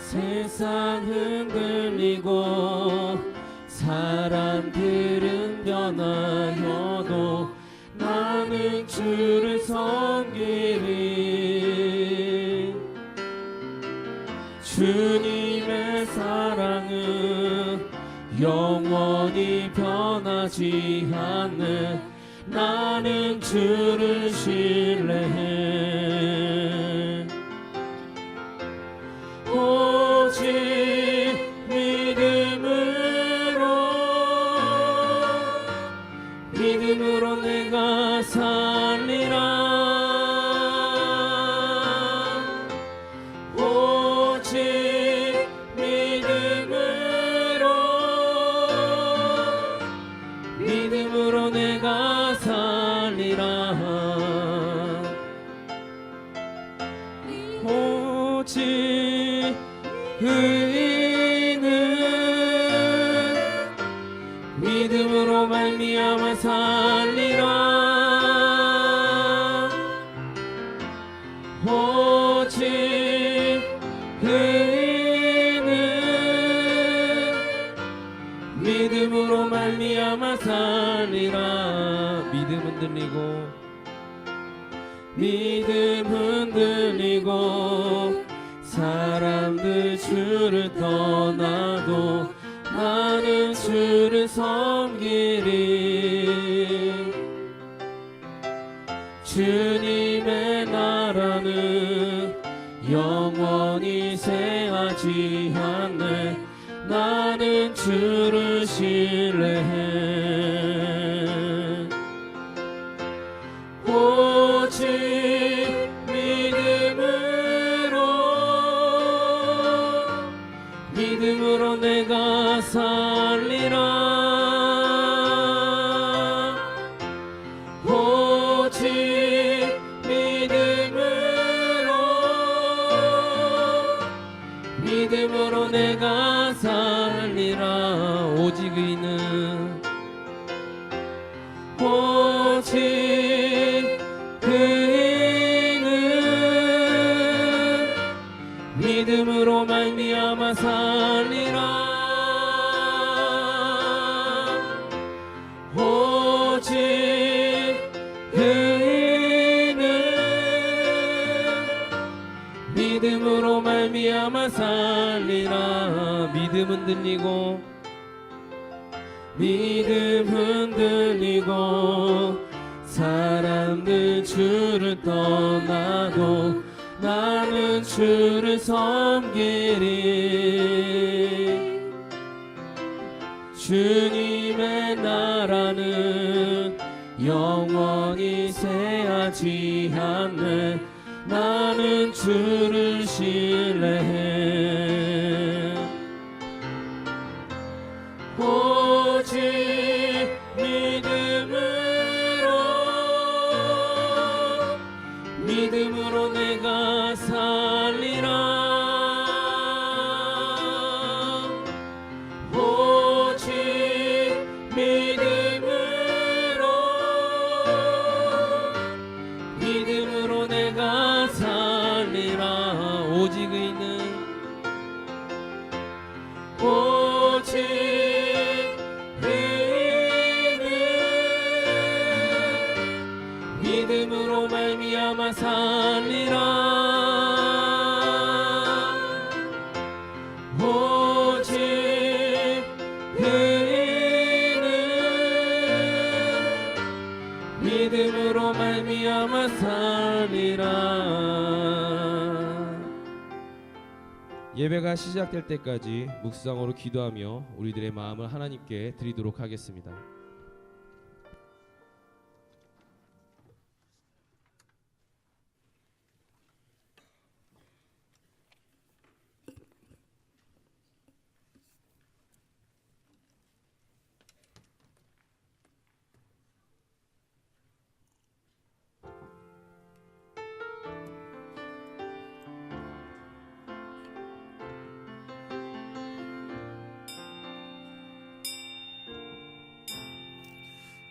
세상 흔들리고 사람들은 변하여도 나는 주를 섬기리. 주님의 사랑은 영원히 변하지 않네. 나는 주를 신뢰해. 오직 믿음으로 내가 살리라. 오직 믿음으로 내가 살리라. 오직 의인은 믿음으로 말미암아 살리라. 오직 의인은 믿음으로 말미암아 살리라. 믿음 흔들리고 사람들 주를 떠나도 나는 주를 섬기리. 주님의 나라는 영원히 쇠하지 않네. 나는 주를 신뢰해. 오직 믿음으로 내가 살리라. 오직 믿음으로 내가 살리라. 오직 의인은 믿음으로 말미암아 살리라. 오직 의인은 믿음으로 말미암아 살리라. 믿음 흔들리고 사람들 주를 떠나도 나는 주를 섬기리. 주님의 나라는 영원히 쇠하지 않네. 나는 주를 신뢰해. 오직 믿음으로 내가 살리라. 오직 믿음으로 내가 살리라. 오직 의인은 믿음으로 말미암아 살리라. 오직 의인은 믿음으로 말미암아 살리라. 예배가 시작될 때까지 묵상으로 기도하며 우리들의 마음을 하나님께 드리도록 하겠습니다.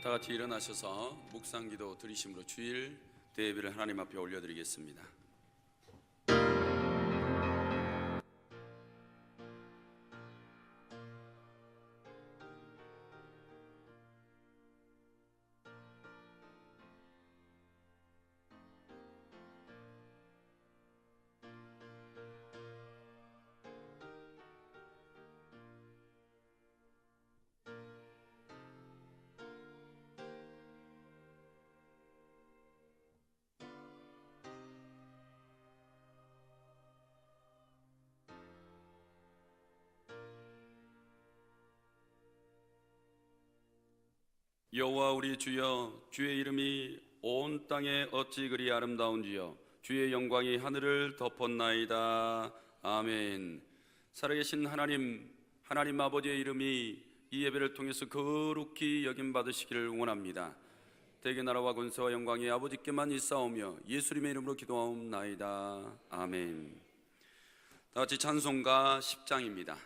다 같이 일어나셔서 묵상기도 드리심으로 주일 대예배를 하나님 앞에 올려드리겠습니다. 여호와 우리 주여, 주의 이름이 온 땅에 어찌 그리 아름다운지요. 주의 영광이 하늘을 덮었나이다. 아멘. 살아계신 하나님, 하나님 아버지의 이름이 이 예배를 통해서 거룩히 여김 받으시기를 원합니다. 대개 나라와 권세와 영광이 아버지께만 있사오며 예수님의 이름으로 기도하옵나이다. 아멘. 다 같이 찬송가 10장입니다.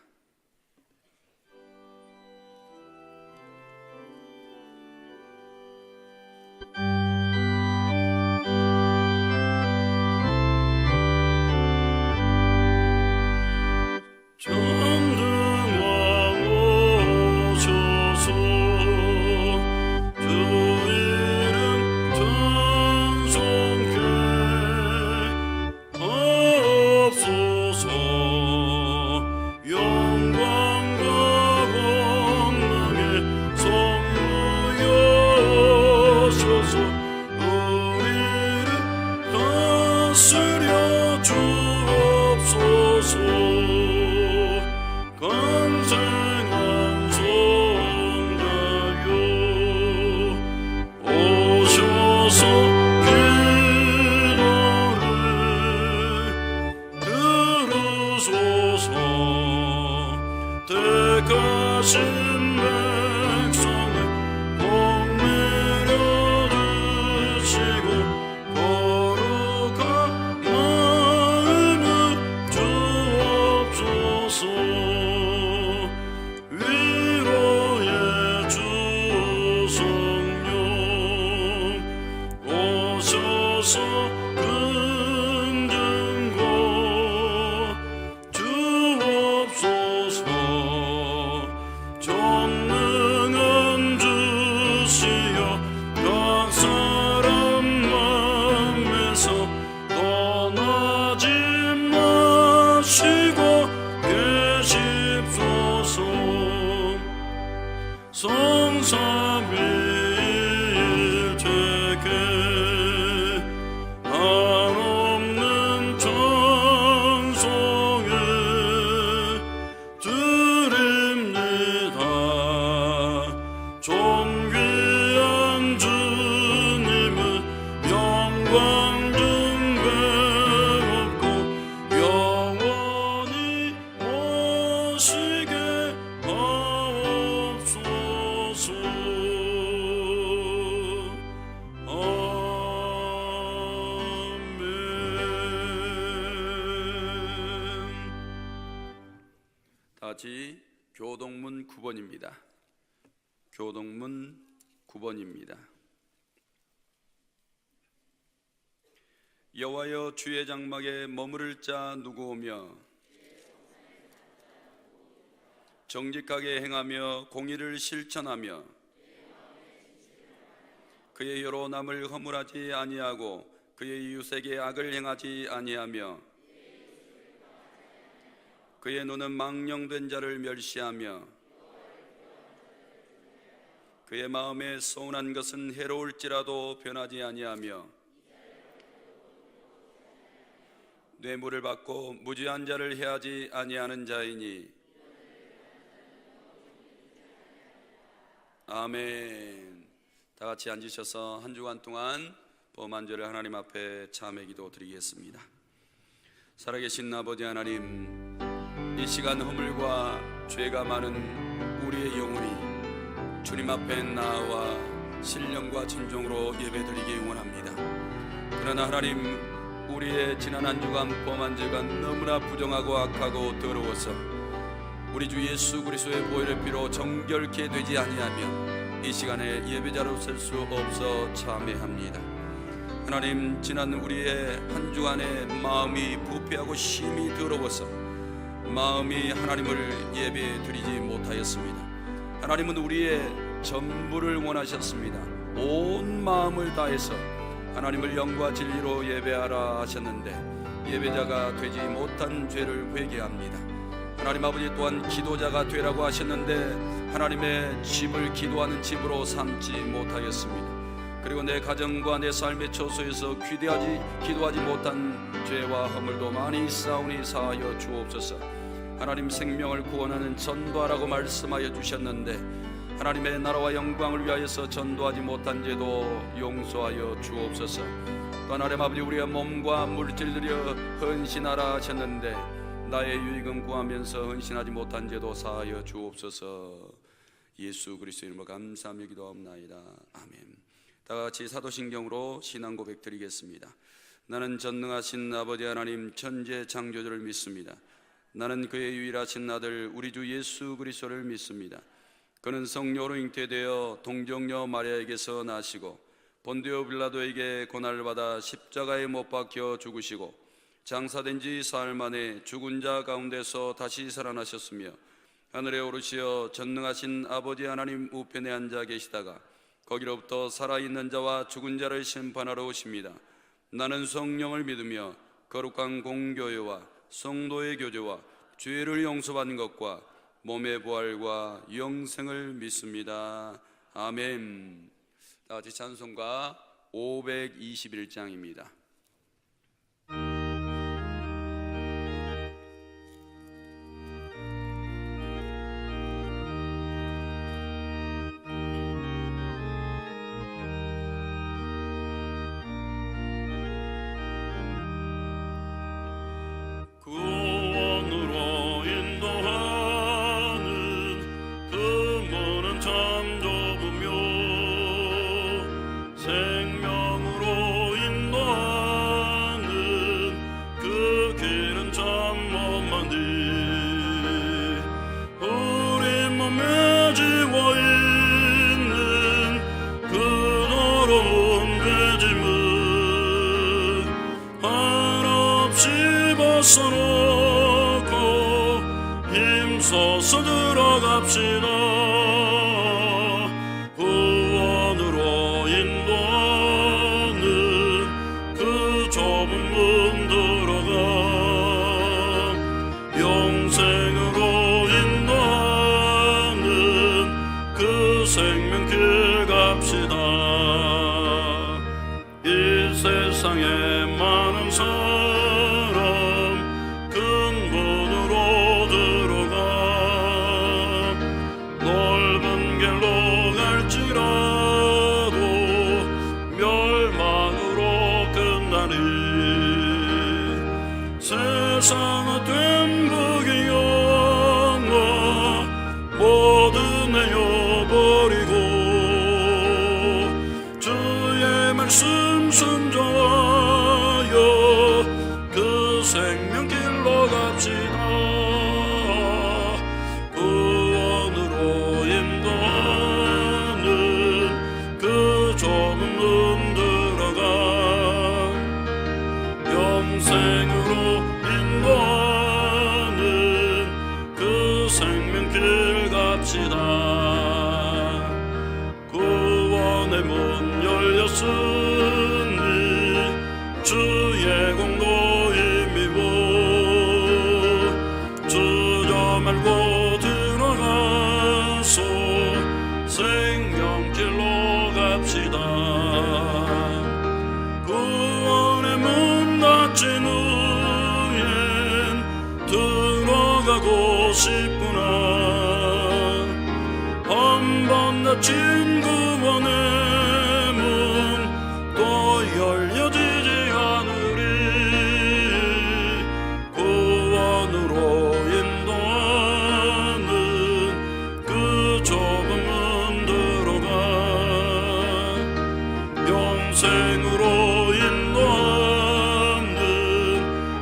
다같이 교동문 9번입니다. 교동문 9번입니다. 여호와여, 주의 장막에 머무를 자 누구오며 정직하게 행하며 공의를 실천하며 그의 혀로 남을 허물하지 아니하고 그의 이웃에게 악을 행하지 아니하며 그의 눈은 망령된 자를 멸시하며 그의 마음에 서운한 것은 해로울지라도 변하지 아니하며 뇌물을 받고 무지한 자를 해하지 아니하는 자이니. 아멘. 다 같이 앉으셔서 한 주간 동안 범한 죄를 하나님 앞에 참회 기도 드리겠습니다. 살아계신 아버지 하나님, 이 시간 허물과 죄가 많은 우리의 영혼이 주님 앞에 나와 신령과 진정으로 예배드리기 원합니다. 그러나 하나님, 우리의 지난 한 주간 범한 죄가 너무나 부정하고 악하고 더러워서 우리 주 예수 그리스도의 보혈의 피로 정결케 되지 아니하며 이 시간에 예배자로 설 수 없어 참회합니다. 하나님, 지난 우리의 한 주간의 마음이 부패하고 심히 더러워서 마음이 하나님을 예배 드리지 못하였습니다. 하나님은 우리의 전부를 원하셨습니다. 온 마음을 다해서 하나님을 영과 진리로 예배하라 하셨는데 예배자가 되지 못한 죄를 회개합니다. 하나님 아버지 또한 기도자가 되라고 하셨는데 하나님의 집을 기도하는 집으로 삼지 못하였습니다. 그리고 내 가정과 내 삶의 처소에서 기도하지 못한 죄와 허물도 많이 있사오니 사하여 주옵소서. 하나님, 생명을 구원하는 전도하라고 말씀하여 주셨는데 하나님의 나라와 영광을 위하여서 전도하지 못한 죄도 용서하여 주옵소서. 또한 하나님 아버지, 우리의 몸과 물질 들여 헌신하라 하셨는데 나의 유익은 구하면서 헌신하지 못한 죄도 사하여 주옵소서. 예수 그리스도 이름으로 감사하며 기도하옵나이다. 아멘. 다같이 사도신경으로 신앙 고백 드리겠습니다. 나는 전능하신 아버지 하나님 천재 창조주를 믿습니다. 나는 그의 유일하신 아들 우리 주 예수 그리스도를 믿습니다. 그는 성령으로 잉태되어 동정녀 마리아에게서 나시고 본디오 빌라도에게 고난을 받아 십자가에 못 박혀 죽으시고 장사된 지 사흘 만에 죽은 자 가운데서 다시 살아나셨으며 하늘에 오르시어 전능하신 아버지 하나님 우편에 앉아 계시다가 거기로부터 살아있는 자와 죽은 자를 심판하러 오십니다. 나는 성령을 믿으며 거룩한 공교회와 성도의 교제와 죄를 용서받는 것과 몸의 부활과 영생을 믿습니다. 아멘. 다같이 찬송가 521장입니다. 벗어놓고 힘써서 들어갑시다. 구원으로 인도하는 그 좁은 문 들어가 영생으로 인도하는 그 생명길 갑시다. 이 세상에 많은 세상의 됨복이 영화 모든 내어버리고 주의 말씀 순종하여 그 생명길로 갑시다. 구원으로 인도하는 그 좁은 문 들어가 영생으로 인도하는 그 생명길 갑시다. 구원의 문 열렸으니 주의 공로 힘입어 주저 말고 들어가서 생명길로 갑시다. 구원의 문 닫힌 후엔 들어가고 싶구나. 한번 닫힌 구원의 문 또 열려지지 않으리. 구원으로 인도하는 그 좁은 문 들어가 영생으로 인도하는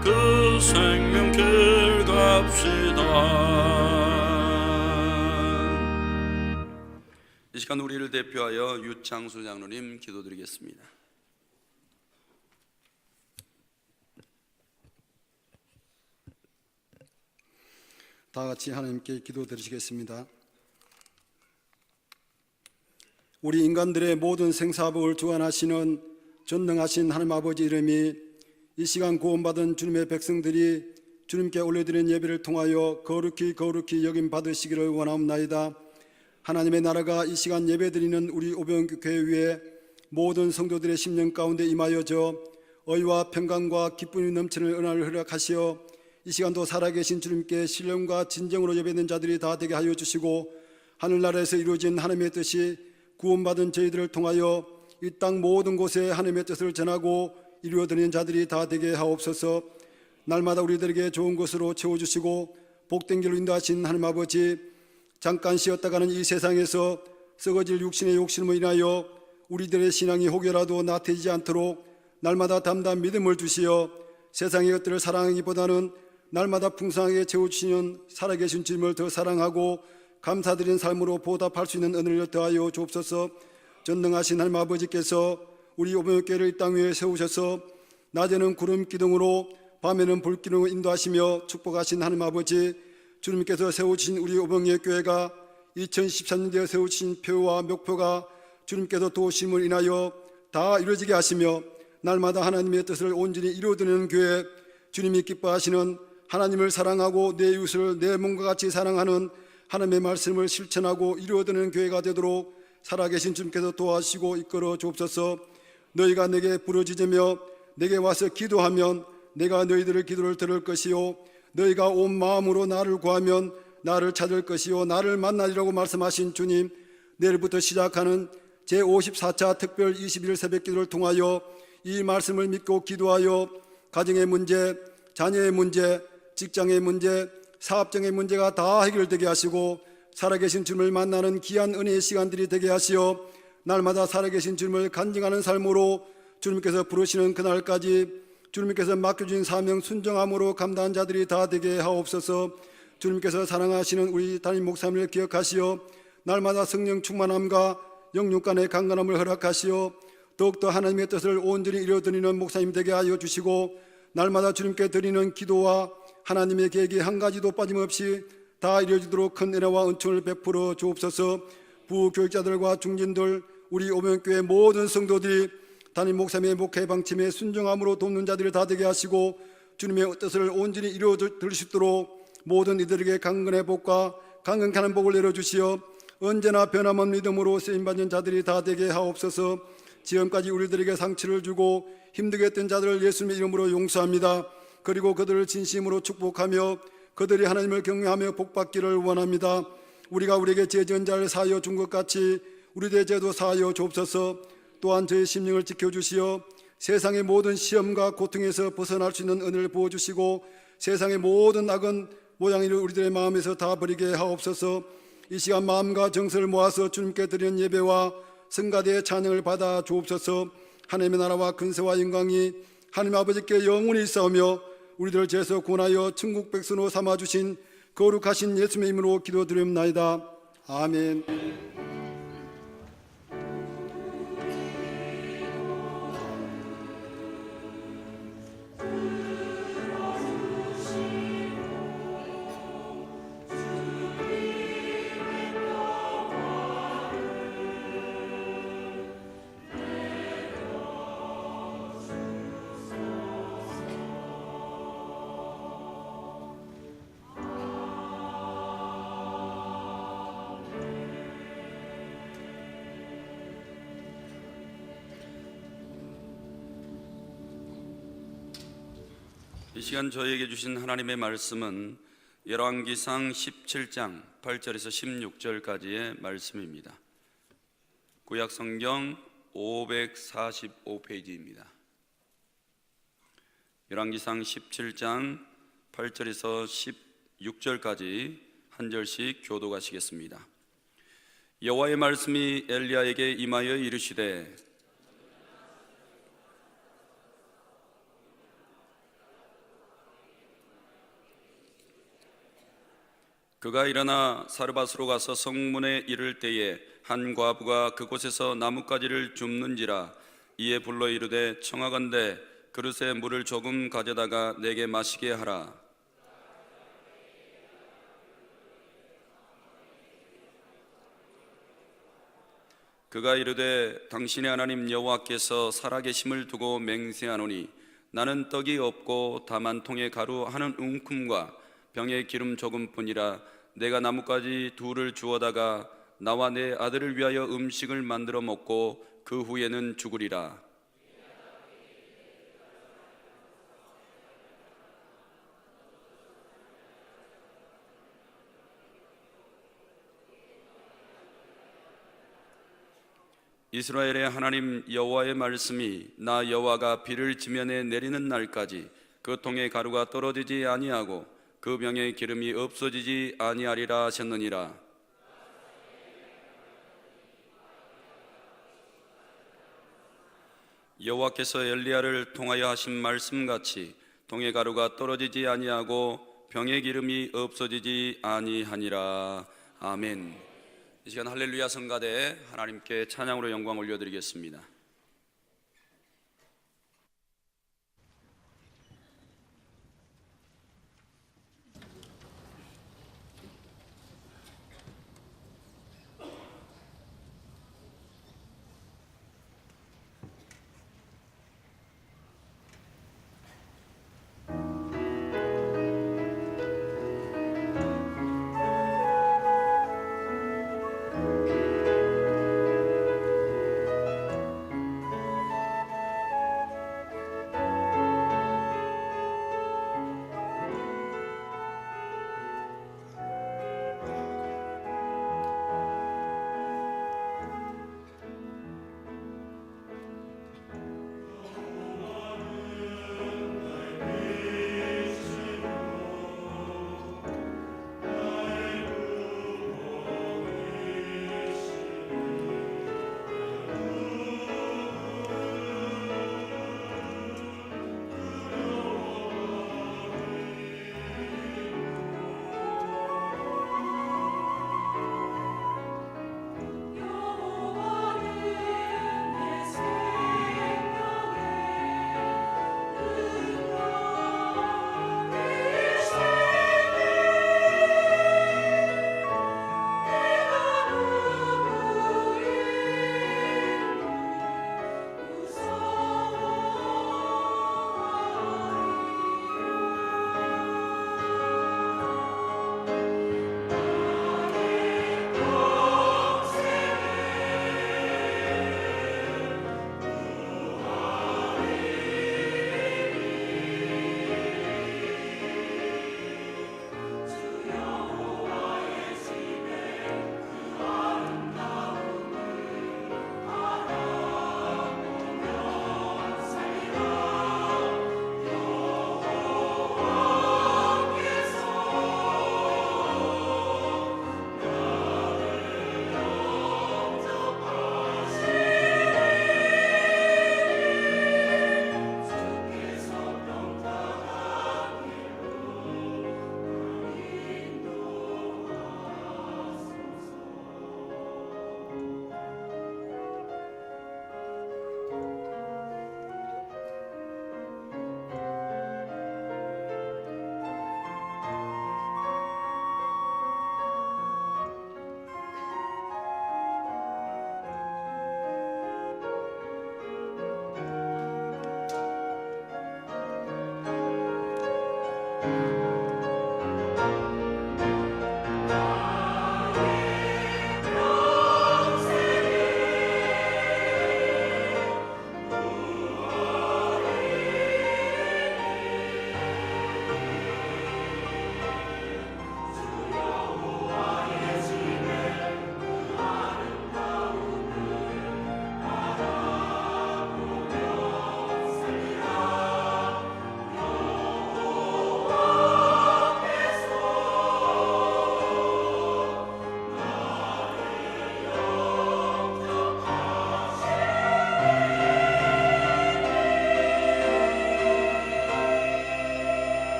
그 생명길 갑시다. 이 시간 우리를 대표하여 유창수 장로님 기도드리겠습니다. 다 같이 하나님께 기도드리시겠습니다. 우리 인간들의 모든 생사복을 주관하시는 전능하신 하나님 아버지 이름이 이 시간 구원받은 주님의 백성들이 주님께 올려드린 예배를 통하여 거룩히 여김 받으시기를 원하옵나이다. 하나님의 나라가 이 시간 예배드리는 우리 오병교회 위에 모든 성도들의 심령 가운데 임하여져 의와 평강과 기쁨이 넘치는 은혜를 허락하시어 이 시간도 살아계신 주님께 신령과 진정으로 예배드리는 자들이 다 되게 하여 주시고 하늘나라에서 이루어진 하나님의 뜻이 구원받은 저희들을 통하여 이 땅 모든 곳에 하나님의 뜻을 전하고 이루어드리는 자들이 다 되게 하옵소서. 날마다 우리들에게 좋은 것으로 채워주시고 복된 길로 인도하신 하나님 아버지, 잠깐 쉬었다가는 이 세상에서 썩어질 육신의 욕심으로 인하여 우리들의 신앙이 혹여라도 나태해지지 않도록 날마다 담대한 믿음을 주시어 세상의 것들을 사랑하기보다는 날마다 풍성하게 채워주시는 살아계신 주님을 더 사랑하고 감사드리는 삶으로 보답할 수 있는 은혜를 더하여 주옵소서. 전능하신 하나님 아버지께서 우리 오병교회를 이 땅 위에 세우셔서 낮에는 구름 기둥으로 밤에는 불 기둥으로 인도하시며 축복하신 하나님 아버지, 주님께서 세우신 우리 오병교회가 2013년도에 세우신 표와 목표가 주님께서 도우심을 인하여 다 이루어지게 하시며 날마다 하나님의 뜻을 온전히 이루어드리는 교회, 주님이 기뻐하시는 하나님을 사랑하고 내 이웃을 내 몸과 같이 사랑하는 하나님의 말씀을 실천하고 이루어드리는 교회가 되도록 살아계신 주님께서 도와주시고 이끌어 주옵소서. 너희가 내게 부르짖으며 내게 와서 기도하면 내가 너희들의 기도를 들을 것이요 너희가 온 마음으로 나를 구하면 나를 찾을 것이요 나를 만나리라고 말씀하신 주님, 내일부터 시작하는 제54차 특별 20일 새벽 기도를 통하여 이 말씀을 믿고 기도하여 가정의 문제, 자녀의 문제, 직장의 문제, 사업장의 문제가 다 해결되게 하시고 살아계신 주님을 만나는 귀한 은혜의 시간들이 되게 하시어 날마다 살아계신 주님을 간증하는 삶으로 주님께서 부르시는 그날까지 주님께서 맡겨주신 사명 순종함으로 감당한 자들이 다 되게 하옵소서. 주님께서 사랑하시는 우리 담임 목사님을 기억하시어 날마다 성령 충만함과 영육 간의 강건함을 허락하시어 더욱더 하나님의 뜻을 온전히 이루어드리는 목사님 되게 하여 주시고 날마다 주님께 드리는 기도와 하나님의 계획이 한 가지도 빠짐없이 다 이루어지도록 큰 은혜와 은총을 베풀어 주옵소서. 부교육자들과 중진들, 우리 오병교회 모든 성도들이 담임 목사님의 목회 방침에 순종함으로 돕는 자들이 다 되게 하시고 주님의 뜻을 온전히 이루어드릴 수 있도록 모든 이들에게 강건의 복과 강건케 하는 복을 내려주시어 언제나 변함없는 믿음으로 쓰임받는 자들이 다 되게 하옵소서. 지금까지 우리들에게 상처를 주고 힘들게 했던 자들을 예수님의 이름으로 용서합니다. 그리고 그들을 진심으로 축복하며 그들이 하나님을 경외하며 복받기를 원합니다. 우리가 우리에게 죄 지은 자를 사하여 준 것 같이 우리들의 죄도 사하여 주옵소서. 또한 저희 심령을 지켜주시어 세상의 모든 시험과 고통에서 벗어날 수 있는 은혜를 부어주시고 세상의 모든 악은 모양이를 우리들의 마음에서 다 버리게 하옵소서. 이 시간 마음과 정서를 모아서 주님께 드리는 예배와 성가대의 찬양을 받아 주옵소서. 하나님의 나라와 근세와 영광이 하나님 아버지께 영원히 있사오며 우리들을 죄에서 구원하여 천국 백성으로 삼아주신 거룩하신 예수님의 이름으로 기도드립나이다. 아멘. 이 시간 저희에게 주신 하나님의 말씀은 열왕기상 17장 8절에서 16절까지의 말씀입니다. 구약 성경 545페이지입니다. 열왕기상 17장 8절에서 16절까지 한 절씩 교독하시겠습니다. 여호와의 말씀이 엘리야에게 임하여 이르시되 그가 일어나 사르밧으로 가서 성문에 이를 때에 한 과부가 그곳에서 나뭇가지를 줍는지라. 이에 불러 이르되 청하건대 그릇에 물을 조금 가져다가 내게 마시게 하라. 그가 이르되 당신의 하나님 여호와께서 살아계심을 두고 맹세하노니 나는 떡이 없고 다만 통에 가루 한 움큼과 병에 기름 조금뿐이라. 내가 나뭇가지 둘을 주워다가 나와 내 아들을 위하여 음식을 만들어 먹고 그 후에는 죽으리라. 이스라엘의 하나님 여호와의 말씀이 나 여호와가 비를 지면에 내리는 날까지 그 통에 가루가 떨어지지 아니하고 그 병에 기름이 없어지지 아니하리라 하셨느니라. 여호와께서 엘리야를 통하여 하신 말씀같이 통에 가루가 떨어지지 아니하고 병에 기름이 없어지지 아니하니라. 아멘. 이 시간 할렐루야 성가대 하나님께 찬양으로 영광 올려드리겠습니다.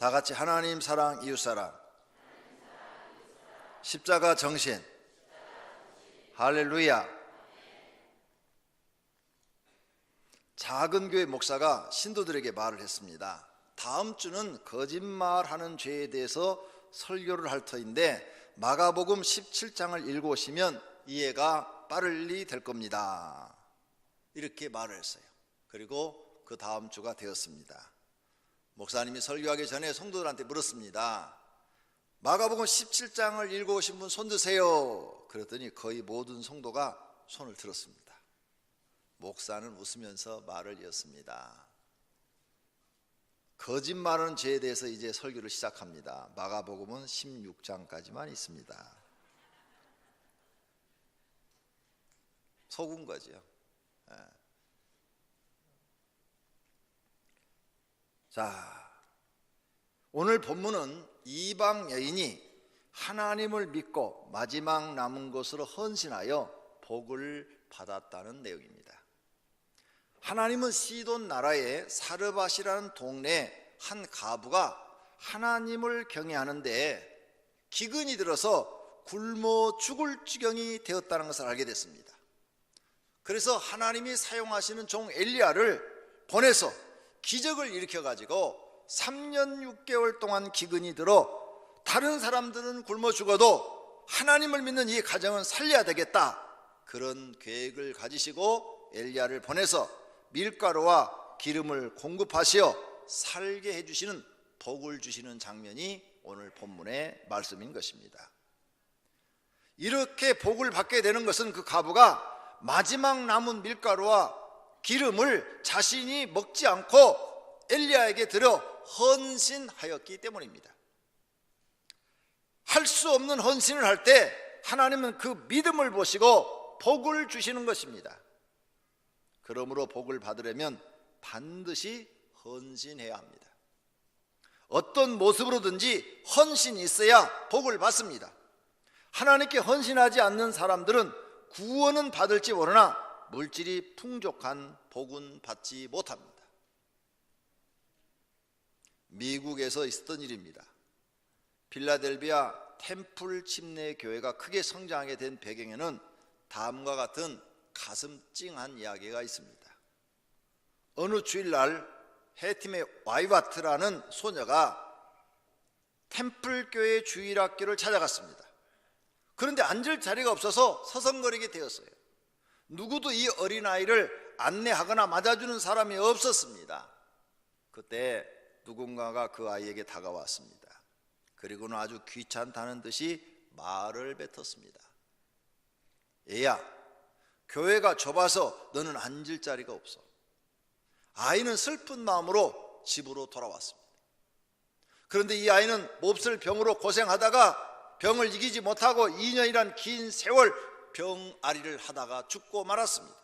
다 같이 하나님 사랑 이웃 사랑 십자가 정신. 할렐루야. 작은 교회 목사가 신도들에게 말을 했습니다. 다음 주는 거짓말하는 죄에 대해서 설교를 할 터인데 마가복음 17장을 읽어오시면 이해가 빨리 될 겁니다. 이렇게 말을 했어요. 그리고 그 다음 주가 되었습니다. 목사님이 설교하기 전에 성도들한테 물었습니다. 마가복음 17장을 읽어오신 분 손 드세요. 그랬더니 거의 모든 성도가 손을 들었습니다. 목사는 웃으면서 말을 이었습니다. 거짓말하는 죄에 대해서 이제 설교를 시작합니다. 마가복음은 16장까지만 있습니다. 속은 거죠. 자, 오늘 본문은 이방 여인이 하나님을 믿고 마지막 남은 것으로 헌신하여 복을 받았다는 내용입니다. 하나님은 시돈 나라의 사르밧이라는 동네에 한 과부가 하나님을 경외하는데 기근이 들어서 굶어 죽을 지경이 되었다는 것을 알게 됐습니다. 그래서 하나님이 사용하시는 종 엘리야를 보내서 기적을 일으켜가지고 3년 6개월 동안 기근이 들어 다른 사람들은 굶어 죽어도 하나님을 믿는 이 가정은 살려야 되겠다, 그런 계획을 가지시고 엘리야를 보내서 밀가루와 기름을 공급하시어 살게 해주시는, 복을 주시는 장면이 오늘 본문의 말씀인 것입니다. 이렇게 복을 받게 되는 것은 그 과부가 마지막 남은 밀가루와 기름을 자신이 먹지 않고 엘리야에게 드려 헌신하였기 때문입니다. 할 수 없는 헌신을 할 때 하나님은 그 믿음을 보시고 복을 주시는 것입니다. 그러므로 복을 받으려면 반드시 헌신해야 합니다. 어떤 모습으로든지 헌신이 있어야 복을 받습니다. 하나님께 헌신하지 않는 사람들은 구원은 받을지 모르나 물질이 풍족한 복은 받지 못합니다. 미국에서 있었던 일입니다. 필라델피아 템플 침례 교회가 크게 성장하게 된 배경에는 다음과 같은 가슴 찡한 이야기가 있습니다. 어느 주일날 해팀의 와이와트라는 소녀가 템플 교회 주일학교를 찾아갔습니다. 그런데 앉을 자리가 없어서 서성거리게 되었어요. 누구도 이 어린아이를 안내하거나 맞아주는 사람이 없었습니다. 그때 누군가가 그 아이에게 다가왔습니다. 그리고는 아주 귀찮다는 듯이 말을 뱉었습니다. 얘야, 교회가 좁아서 너는 앉을 자리가 없어. 아이는 슬픈 마음으로 집으로 돌아왔습니다. 그런데 이 아이는 몹쓸 병으로 고생하다가 병을 이기지 못하고 2년이란 긴 세월 병아리를 하다가 죽고 말았습니다.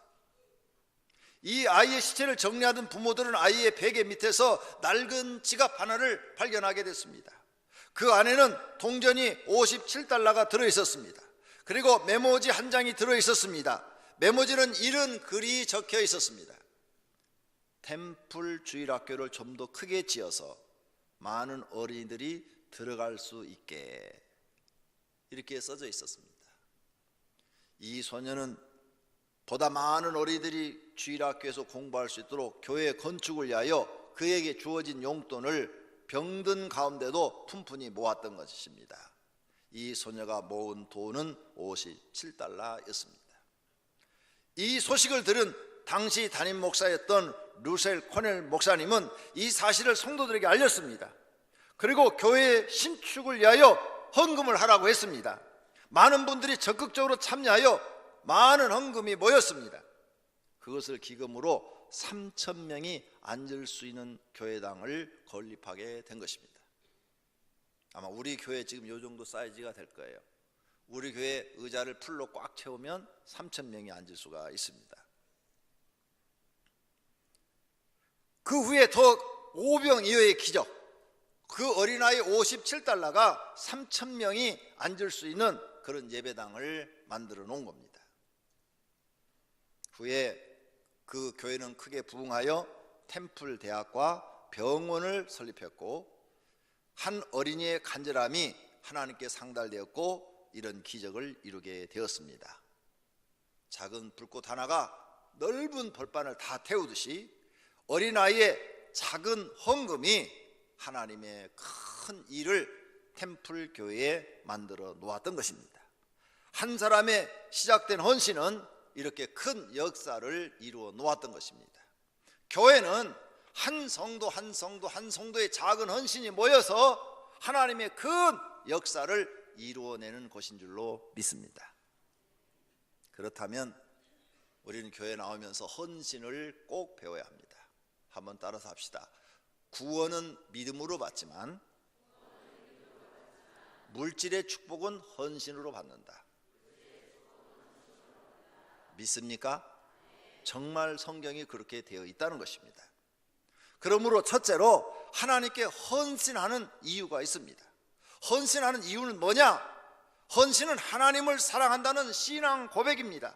이 아이의 시체를 정리하던 부모들은 아이의 베개 밑에서 낡은 지갑 하나를 발견하게 됐습니다. 그 안에는 동전이 57달러가 들어있었습니다. 그리고 메모지 한 장이 들어있었습니다. 메모지는 이런 글이 적혀 있었습니다. 템플 주일학교를 좀 더 크게 지어서 많은 어린이들이 들어갈 수 있게, 이렇게 써져 있었습니다. 이 소녀는 보다 많은 어린이들이 주일학교에서 공부할 수 있도록 교회 건축을 위하여 그에게 주어진 용돈을 병든 가운데도 푼푼히 모았던 것입니다. 이 소녀가 모은 돈은 57달러였습니다. 이 소식을 들은 당시 담임 목사였던 루셀 코넬 목사님은 이 사실을 성도들에게 알렸습니다. 그리고 교회의 신축을 위하여 헌금을 하라고 했습니다. 많은 분들이 적극적으로 참여하여 많은 헌금이 모였습니다. 그것을 기금으로 3,000명이 앉을 수 있는 교회당을 건립하게 된 것입니다. 아마 우리 교회 지금 이 정도 사이즈가 될 거예요. 우리 교회 의자를 풀로 꽉 채우면 3,000명이 앉을 수가 있습니다. 그 후에 더 5병 이후의 기적, 그 어린아이 57달러가 3,000명이 앉을 수 있는 그런 예배당을 만들어 놓은 겁니다. 후에 그 교회는 크게 부흥하여 템플 대학과 병원을 설립했고, 한 어린이의 간절함이 하나님께 상달되었고 이런 기적을 이루게 되었습니다. 작은 불꽃 하나가 넓은 벌판을 다 태우듯이 어린아이의 작은 헌금이 하나님의 큰 일을 템플 교회에 만들어 놓았던 것입니다. 한 사람의 시작된 헌신은 이렇게 큰 역사를 이루어 놓았던 것입니다. 교회는 한 성도 한 성도 한 성도의 작은 헌신이 모여서 하나님의 큰 역사를 이루어내는 곳인 줄로 믿습니다. 그렇다면 우리는 교회 나오면서 헌신을 꼭 배워야 합니다. 한번 따라서 합시다. 구원은 믿음으로 받지만 물질의 축복은 헌신으로 받는다. 믿습니까? 정말 성경이 그렇게 되어 있다는 것입니다. 그러므로 첫째로 하나님께 헌신하는 이유가 있습니다. 헌신하는 이유는 뭐냐? 헌신은 하나님을 사랑한다는 신앙 고백입니다.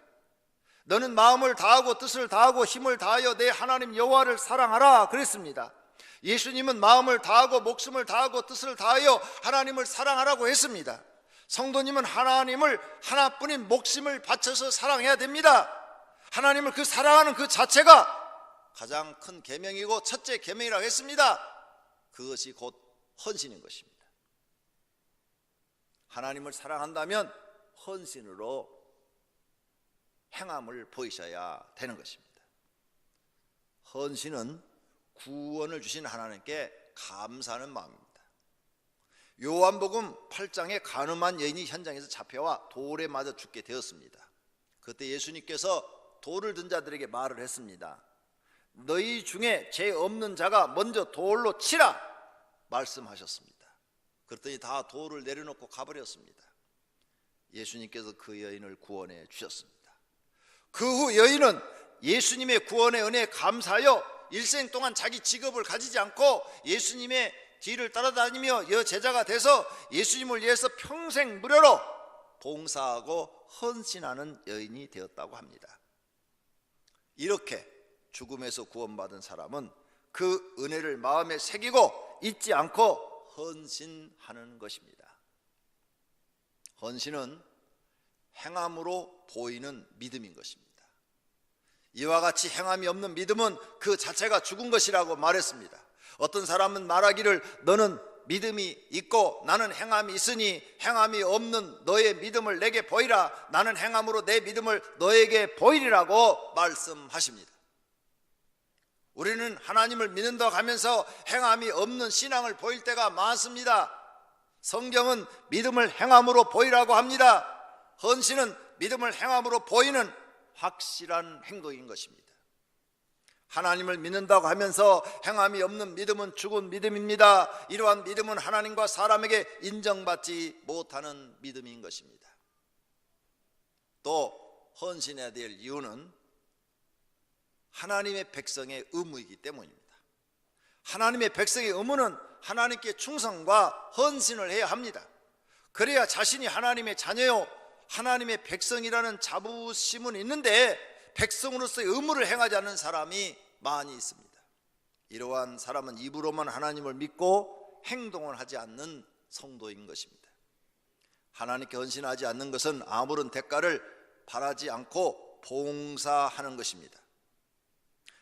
너는 마음을 다하고 뜻을 다하고 힘을 다하여 내 하나님 여호와를 사랑하라 그랬습니다. 예수님은 마음을 다하고 목숨을 다하고 뜻을 다하여 하나님을 사랑하라고 했습니다. 성도님은 하나님을 하나뿐인 목숨을 바쳐서 사랑해야 됩니다. 하나님을 그 사랑하는 그 자체가 가장 큰 계명이고 첫째 계명이라고 했습니다. 그것이 곧 헌신인 것입니다. 하나님을 사랑한다면 헌신으로 행함을 보이셔야 되는 것입니다. 헌신은 구원을 주신 하나님께 감사하는 마음입니다. 요한복음 8장에 간음한 여인이 현장에서 잡혀와 돌에 맞아 죽게 되었습니다. 그때 예수님께서 돌을 든 자들에게 말을 했습니다. 너희 중에 죄 없는 자가 먼저 돌로 치라 말씀하셨습니다. 그랬더니 다 돌을 내려놓고 가버렸습니다. 예수님께서 그 여인을 구원해 주셨습니다. 그 후 여인은 예수님의 구원의 은혜에 감사하여 일생 동안 자기 직업을 가지지 않고 예수님의 뒤를 따라다니며 여제자가 돼서 예수님을 위해서 평생 무료로 봉사하고 헌신하는 여인이 되었다고 합니다. 이렇게 죽음에서 구원받은 사람은 그 은혜를 마음에 새기고 잊지 않고 헌신하는 것입니다. 헌신은 행함으로 보이는 믿음인 것입니다. 이와 같이 행함이 없는 믿음은 그 자체가 죽은 것이라고 말했습니다. 어떤 사람은 말하기를 너는 믿음이 있고 나는 행함이 있으니 행함이 없는 너의 믿음을 내게 보이라. 나는 행함으로 내 믿음을 너에게 보이리라고 말씀하십니다. 우리는 하나님을 믿는다고 하면서 행함이 없는 신앙을 보일 때가 많습니다. 성경은 믿음을 행함으로 보이라고 합니다. 헌신은 믿음을 행함으로 보이는 확실한 행동인 것입니다. 하나님을 믿는다고 하면서 행함이 없는 믿음은 죽은 믿음입니다. 이러한 믿음은 하나님과 사람에게 인정받지 못하는 믿음인 것입니다. 또 헌신해야 될 이유는 하나님의 백성의 의무이기 때문입니다. 하나님의 백성의 의무는 하나님께 충성과 헌신을 해야 합니다. 그래야 자신이 하나님의 자녀요 하나님의 백성이라는 자부심은 있는데 백성으로서의 의무를 행하지 않는 사람이 많이 있습니다. 이러한 사람은 입으로만 하나님을 믿고 행동을 하지 않는 성도인 것입니다. 하나님께 헌신하지 않는 것은 아무런 대가를 바라지 않고 봉사하는 것입니다.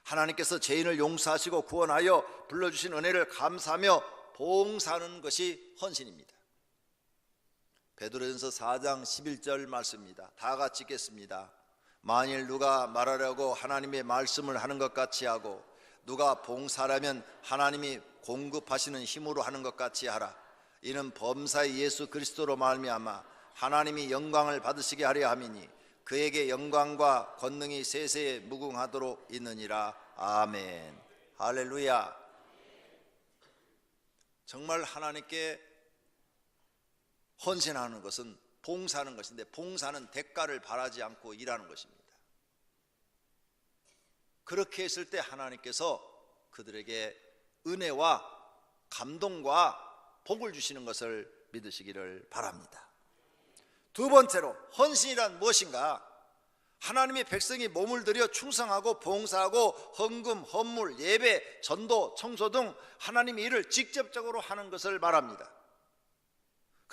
하나님께서 죄인을 용서하시고 구원하여 불러주신 은혜를 감사하며 봉사하는 것이 헌신입니다. 베드로전서 4장 11절 말씀입니다. 다 같이 읽겠습니다. 만일 누가 말하려고 하나님의 말씀을 하는 것 같이 하고 누가 봉사하려면 하나님이 공급하시는 힘으로 하는 것 같이 하라. 이는 범사의 예수 그리스도로 말미암아 하나님이 영광을 받으시게 하려 함이니 그에게 영광과 권능이 세세에 무궁하도록 있느니라. 아멘. 할렐루야. 정말 하나님께 헌신하는 것은 봉사하는 것인데 봉사는 대가를 바라지 않고 일하는 것입니다. 그렇게 했을 때 하나님께서 그들에게 은혜와 감동과 복을 주시는 것을 믿으시기를 바랍니다. 두 번째로 헌신이란 무엇인가? 하나님의 백성이 몸을 들여 충성하고 봉사하고 헌금, 헌물, 예배, 전도, 청소 등 하나님의 일을 직접적으로 하는 것을 말합니다.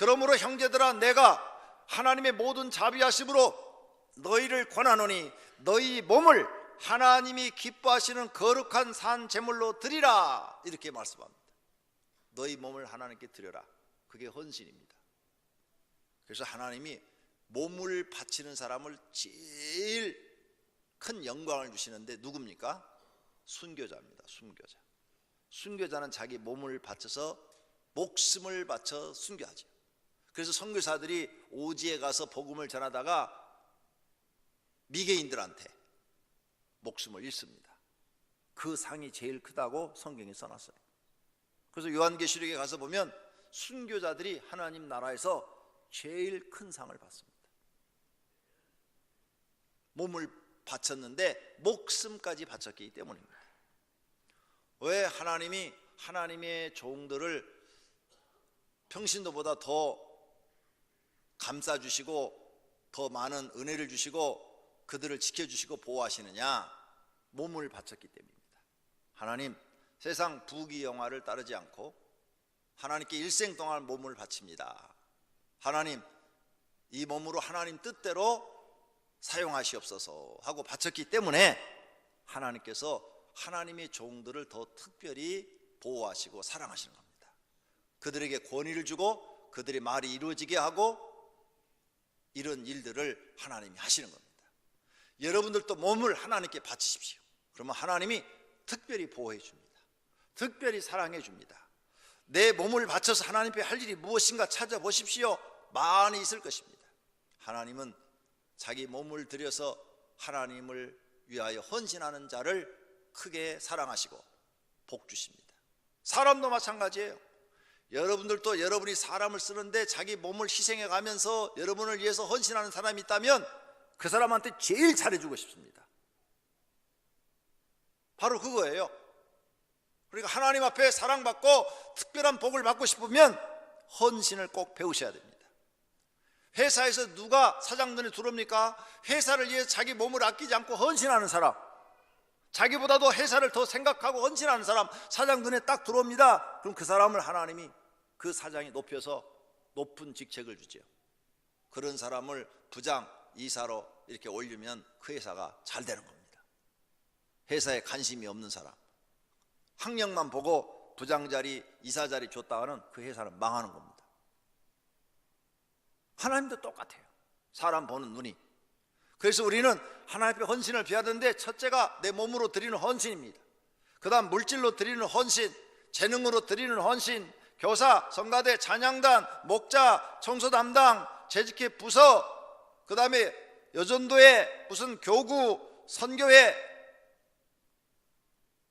그러므로 형제들아 내가 하나님의 모든 자비하심으로 너희를 권하노니 너희 몸을 하나님이 기뻐하시는 거룩한 산 제물로 드리라, 이렇게 말씀합니다. 너희 몸을 하나님께 드려라. 그게 헌신입니다. 그래서 하나님이 몸을 바치는 사람을 제일 큰 영광을 주시는데 누굽니까? 순교자입니다. 순교자. 순교자는 자기 몸을 바쳐서, 목숨을 바쳐 순교하죠. 그래서 선교사들이 오지에 가서 복음을 전하다가 미개인들한테 목숨을 잃습니다. 그 상이 제일 크다고 성경에 써놨어요. 그래서 요한계시록에 가서 보면 순교자들이 하나님 나라에서 제일 큰 상을 받습니다. 몸을 바쳤는데 목숨까지 바쳤기 때문입니다. 왜 하나님이 하나님의 종들을 평신도보다 더 감싸주시고 더 많은 은혜를 주시고 그들을 지켜주시고 보호하시느냐? 몸을 바쳤기 때문입니다. 하나님 세상 부귀영화를 따르지 않고 하나님께 일생 동안 몸을 바칩니다. 하나님 이 몸으로 하나님 뜻대로 사용하시옵소서 하고 바쳤기 때문에 하나님께서 하나님의 종들을 더 특별히 보호하시고 사랑하시는 겁니다. 그들에게 권위를 주고 그들의 말이 이루어지게 하고 이런 일들을 하나님이 하시는 겁니다. 여러분들도 몸을 하나님께 바치십시오. 그러면 하나님이 특별히 보호해 줍니다. 특별히 사랑해 줍니다. 내 몸을 바쳐서 하나님께 할 일이 무엇인가 찾아보십시오. 많이 있을 것입니다. 하나님은 자기 몸을 들여서 하나님을 위하여 헌신하는 자를 크게 사랑하시고 복 주십니다. 사람도 마찬가지예요. 여러분들도 여러분이 사람을 쓰는데 자기 몸을 희생해 가면서 여러분을 위해서 헌신하는 사람이 있다면 그 사람한테 제일 잘해주고 싶습니다. 바로 그거예요. 그러니까 하나님 앞에 사랑받고 특별한 복을 받고 싶으면 헌신을 꼭 배우셔야 됩니다. 회사에서 누가 사장 눈에 들어옵니까? 회사를 위해 자기 몸을 아끼지 않고 헌신하는 사람, 자기보다도 회사를 더 생각하고 헌신하는 사람 사장 눈에 딱 들어옵니다. 그럼 그 사람을 하나님이, 그 사장이 높여서 높은 직책을 주죠. 그런 사람을 부장, 이사로 이렇게 올리면 그 회사가 잘 되는 겁니다. 회사에 관심이 없는 사람, 학력만 보고 부장 자리, 이사 자리 줬다가는 그 회사는 망하는 겁니다. 하나님도 똑같아요. 사람 보는 눈이. 그래서 우리는 하나님 앞에 헌신을 비워야 되는데 첫째가 내 몸으로 드리는 헌신입니다. 그 다음 물질로 드리는 헌신, 재능으로 드리는 헌신, 교사, 성가대, 찬양단, 목자, 청소 담당, 재직회 부서, 그 다음에 여전도회, 무슨 교구, 선교회,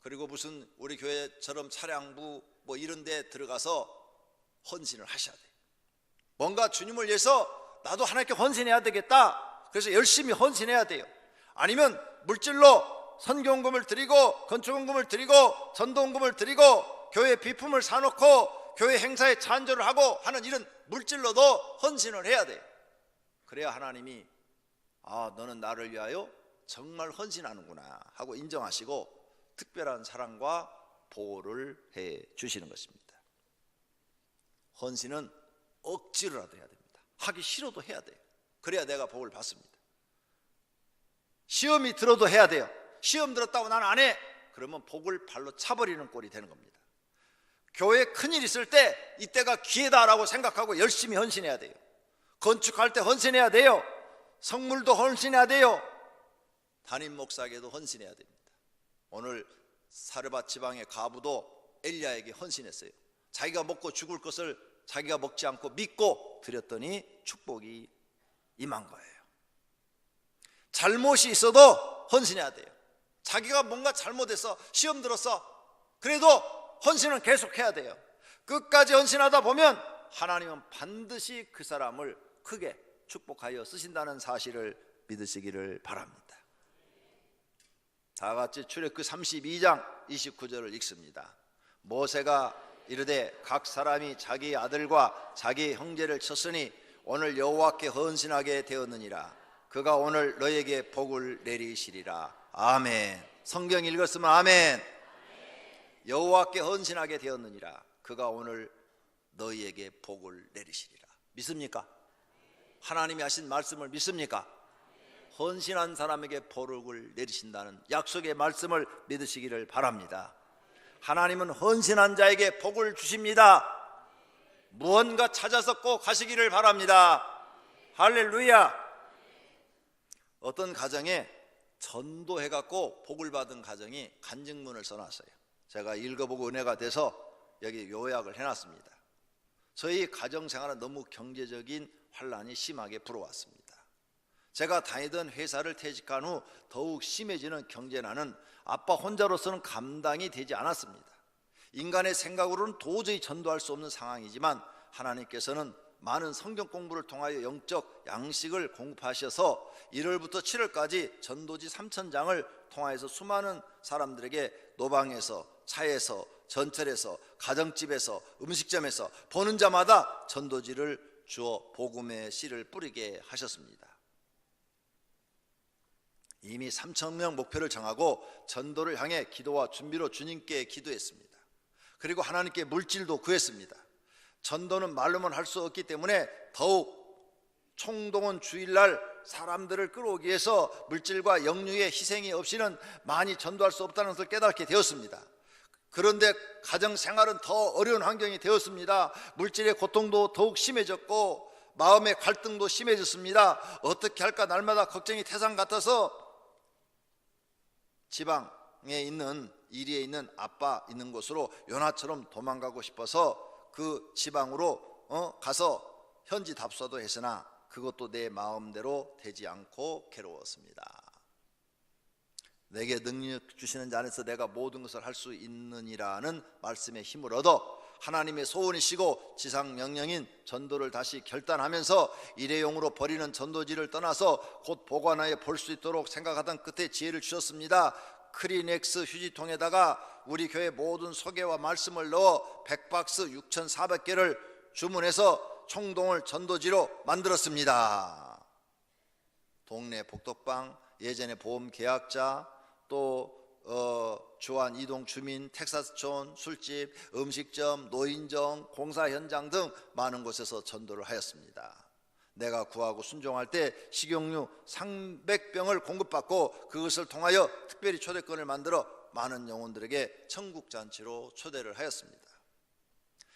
그리고 무슨 우리 교회처럼 차량부 뭐 이런 데 들어가서 헌신을 하셔야 돼요. 뭔가 주님을 위해서 나도 하나님께 헌신해야 되겠다. 그래서 열심히 헌신해야 돼요. 아니면 물질로 선교헌금을 드리고 건축헌금을 드리고 전도헌금을 드리고 교회 비품을 사놓고 교회 행사에 찬조를 하고 하는 이런 물질로도 헌신을 해야 돼요. 그래야 하나님이 아, 너는 나를 위하여 정말 헌신하는구나 하고 인정하시고 특별한 사랑과 보호를 해 주시는 것입니다. 헌신은 억지로라도 해야 됩니다. 하기 싫어도 해야 돼요. 그래야 내가 복을 받습니다. 시험이 들어도 해야 돼요. 시험 들었다고 난 안 해. 그러면 복을 발로 차버리는 꼴이 되는 겁니다. 교회에 큰일 있을 때 이때가 기회다라고 생각하고 열심히 헌신해야 돼요. 건축할 때 헌신해야 돼요. 성물도 헌신해야 돼요. 담임 목사에게도 헌신해야 됩니다. 오늘 사르밧 지방의 가부도 엘리야에게 헌신했어요. 자기가 먹고 죽을 것을 자기가 먹지 않고 믿고 드렸더니 축복이 임한 거예요. 잘못이 있어도 헌신해야 돼요. 자기가 뭔가 잘못해서 시험 들었어. 그래도 헌신은 계속해야 돼요. 끝까지 헌신하다 보면 하나님은 반드시 그 사람을 크게 축복하여 쓰신다는 사실을 믿으시기를 바랍니다. 다 같이 출애굽기 32장 29절을 읽습니다. 모세가 이르되 각 사람이 자기 아들과 자기 형제를 쳤으니 오늘 여호와께 헌신하게 되었느니라. 그가 오늘 너에게 복을 내리시리라. 아멘. 성경 읽었으면 아멘. 여호와께 헌신하게 되었느니라. 그가 오늘 너희에게 복을 내리시리라. 믿습니까? 하나님이 하신 말씀을 믿습니까? 헌신한 사람에게 복을 내리신다는 약속의 말씀을 믿으시기를 바랍니다. 하나님은 헌신한 자에게 복을 주십니다. 무언가 찾아서 꼭 하시기를 바랍니다. 할렐루야. 어떤 가정에 전도해갖고 복을 받은 가정이 간증문을 써놨어요. 제가 읽어보고 은혜가 돼서 여기 요약을 해놨습니다. 저희 가정생활은 너무 경제적인 환란이 심하게 불어왔습니다. 제가 다니던 회사를 퇴직한 후 더욱 심해지는 경제난은 아빠 혼자로서는 감당이 되지 않았습니다. 인간의 생각으로는 도저히 전도할 수 없는 상황이지만 하나님께서는 많은 성경 공부를 통하여 영적 양식을 공급하셔서 1월부터 7월까지 전도지 3,000장을 통하여서 수많은 사람들에게 노방에서, 차에서, 전철에서, 가정집에서, 음식점에서 보는 자마다 전도지를 주어 복음의 씨를 뿌리게 하셨습니다. 이미 3,000명 목표를 정하고 전도를 향해 기도와 준비로 주님께 기도했습니다. 그리고 하나님께 물질도 구했습니다. 전도는 말로만 할 수 없기 때문에 더욱 총동원 주일날 사람들을 끌어오기 위해서 물질과 영유의 희생이 없이는 많이 전도할 수 없다는 것을 깨닫게 되었습니다. 그런데 가정생활은 더 어려운 환경이 되었습니다. 물질의 고통도 더욱 심해졌고 마음의 갈등도 심해졌습니다. 어떻게 할까 날마다 걱정이 태산 같아서 지방에 있는 이리에 있는 아빠 있는 곳으로 연하처럼 도망가고 싶어서 그 지방으로 가서 현지 답사도 했으나 그것도 내 마음대로 되지 않고 괴로웠습니다. 내게 능력 주시는 자 안에서 내가 모든 것을 할 수 있느니라는 말씀의 힘을 얻어 하나님의 소원이시고 지상 명령인 전도를 다시 결단하면서 일회용으로 버리는 전도지를 떠나서 곧 보관하여 볼 수 있도록 생각하던 끝에 지혜를 주셨습니다. 크리넥스 휴지통에다가 우리 교회 모든 소개와 말씀을 넣어 100박스 6,400개를 주문해서 총동을 전도지로 만들었습니다. 동네 복덕방, 예전에 보험 계약자, 또 주한 이동 주민, 텍사스촌, 술집, 음식점, 노인정, 공사 현장 등 많은 곳에서 전도를 하였습니다. 내가 구하고 순종할 때 식용유 300병을 공급받고 그것을 통하여 특별히 초대권을 만들어 많은 영혼들에게 천국잔치로 초대를 하였습니다.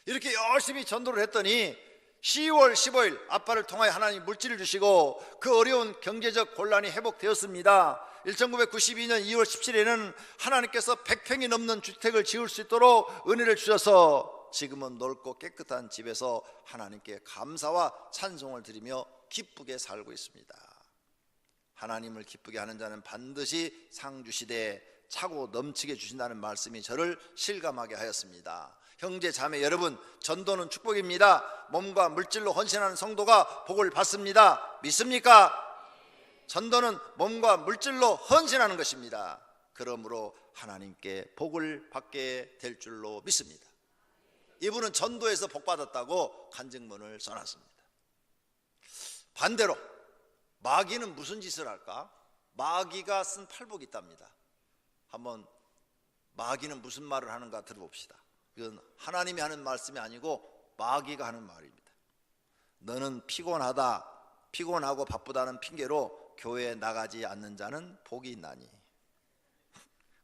이렇게 열심히 전도를 했더니 10월 15일 아빠를 통하여 하나님 물질을 주시고 그 어려운 경제적 곤란이 회복되었습니다. 1992년 2월 17일에는 하나님께서 100평이 넘는 주택을 지을 수 있도록 은혜를 주셔서 지금은 넓고 깨끗한 집에서 하나님께 감사와 찬송을 드리며 기쁘게 살고 있습니다. 하나님을 기쁘게 하는 자는 반드시 상 주시되 차고 넘치게 주신다는 말씀이 저를 실감하게 하였습니다. 형제 자매 여러분, 전도는 축복입니다. 몸과 물질로 헌신하는 성도가 복을 받습니다. 믿습니까? 전도는 몸과 물질로 헌신하는 것입니다. 그러므로 하나님께 복을 받게 될 줄로 믿습니다. 이분은 전도에서 복 받았다고 간증문을 써놨습니다. 반대로 마귀는 무슨 짓을 할까? 마귀가 쓴 팔복이 있답니다. 한번 마귀는 무슨 말을 하는가 들어봅시다. 이건 하나님이 하는 말씀이 아니고 마귀가 하는 말입니다. 너는 피곤하고 바쁘다는 핑계로 교회에 나가지 않는 자는 복이 있나니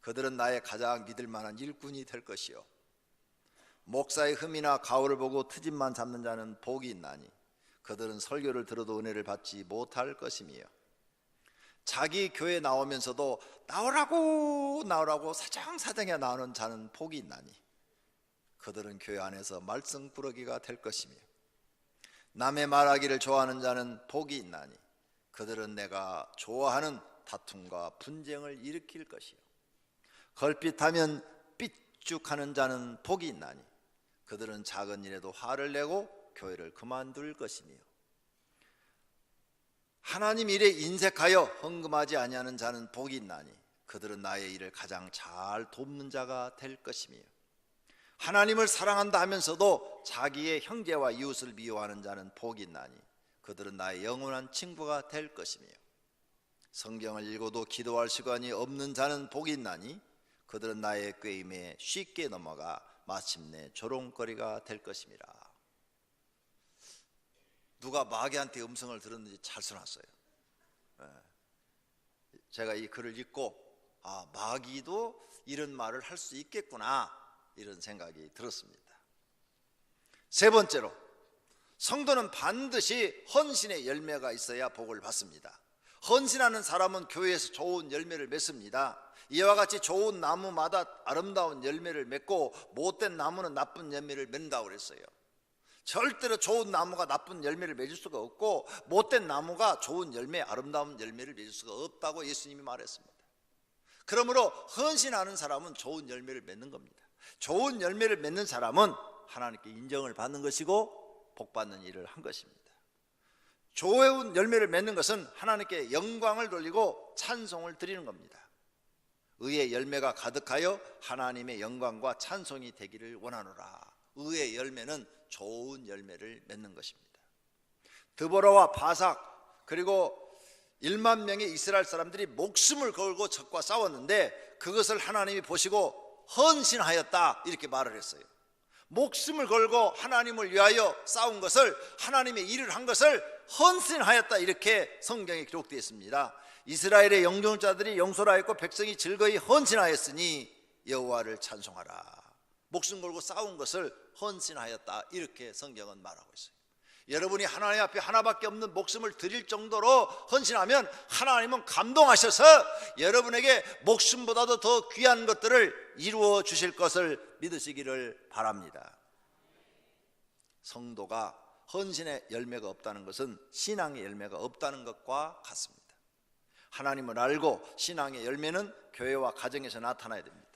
그들은 나의 가장 믿을 만한 일꾼이 될 것이요 목사의 흠이나 가오를 보고 트집만 잡는 자는 복이 있나니 그들은 설교를 들어도 은혜를 받지 못할 것이며 자기 교회 나오면서도 나오라고 사정사정에 나오는 자는 복이 있나니 그들은 교회 안에서 말썽꾸러기가 될 것이며 남의 말하기를 좋아하는 자는 복이 있나니 그들은 내가 좋아하는 다툼과 분쟁을 일으킬 것이요 걸핏하면 삐죽하는 자는 복이 있나니 그들은 작은 일에도 화를 내고 교회를 그만둘 것이며 하나님 일에 인색하여 헌금하지 아니하는 자는 복이 있나니 그들은 나의 일을 가장 잘 돕는 자가 될 것이며 하나님을 사랑한다 하면서도 자기의 형제와 이웃을 미워하는 자는 복이 있나니 그들은 나의 영원한 친구가 될 것이며 성경을 읽어도 기도할 시간이 없는 자는 복이 있나니 그들은 나의 꾀임에 쉽게 넘어가 마침내 조롱거리가 될 것입니다. 누가 마귀한테 음성을 들었는지 잘 써놨어요. 제가 이 글을 읽고 마귀도 이런 말을 할 수 있겠구나 이런 생각이 들었습니다. 세 번째로, 성도는 반드시 헌신의 열매가 있어야 복을 받습니다. 헌신하는 사람은 교회에서 좋은 열매를 맺습니다. 이와 같이 좋은 나무마다 아름다운 열매를 맺고 못된 나무는 나쁜 열매를 맺는다고 그랬어요. 절대로 좋은 나무가 나쁜 열매를 맺을 수가 없고 못된 나무가 좋은 열매, 아름다운 열매를 맺을 수가 없다고 예수님이 말했습니다. 그러므로 헌신하는 사람은 좋은 열매를 맺는 겁니다. 좋은 열매를 맺는 사람은 하나님께 인정을 받는 것이고 복받는 일을 한 것입니다. 좋은 열매를 맺는 것은 하나님께 영광을 돌리고 찬송을 드리는 겁니다. 의의 열매가 가득하여 하나님의 영광과 찬송이 되기를 원하노라. 의의 열매는 좋은 열매를 맺는 것입니다. 드보라와 바삭 그리고 1만 명의 이스라엘 사람들이 목숨을 걸고 적과 싸웠는데 그것을 하나님이 보시고 헌신하였다 이렇게 말을 했어요. 목숨을 걸고 하나님을 위하여 싸운 것을, 하나님의 일을 한 것을 헌신하였다 이렇게 성경에 기록되어 있습니다. 이스라엘의 영종자들이 용서하였고 백성이 즐거이 헌신하였으니 여호와를 찬송하라. 목숨 걸고 싸운 것을 헌신하였다 이렇게 성경은 말하고 있어요. 여러분이 하나님 앞에 하나밖에 없는 목숨을 드릴 정도로 헌신하면 하나님은 감동하셔서 여러분에게 목숨보다도 더 귀한 것들을 이루어 주실 것을 믿으시기를 바랍니다. 성도가 헌신의 열매가 없다는 것은 신앙의 열매가 없다는 것과 같습니다. 하나님을 알고 신앙의 열매는 교회와 가정에서 나타나야 됩니다.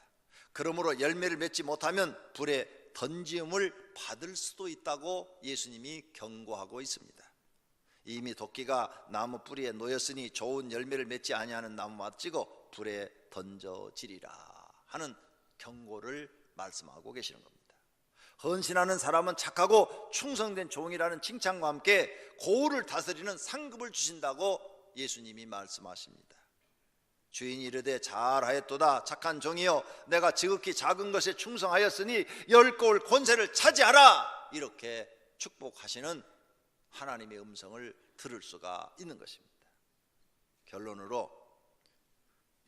그러므로 열매를 맺지 못하면 불에 던지음을 받을 수도 있다고 예수님이 경고하고 있습니다. 이미 도끼가 나무 뿌리에 놓였으니 좋은 열매를 맺지 아니하는 나무마다 찍어 불에 던져지리라 하는 경고를 말씀하고 계시는 겁니다. 헌신하는 사람은 착하고 충성된 종이라는 칭찬과 함께 고울을 다스리는 상급을 주신다고 예수님이 말씀하십니다. 주인이 이르되 잘하였도다 착한 종이여 내가 지극히 작은 것에 충성하였으니 10고울 권세를 차지하라 이렇게 축복하시는 하나님의 음성을 들을 수가 있는 것입니다. 결론으로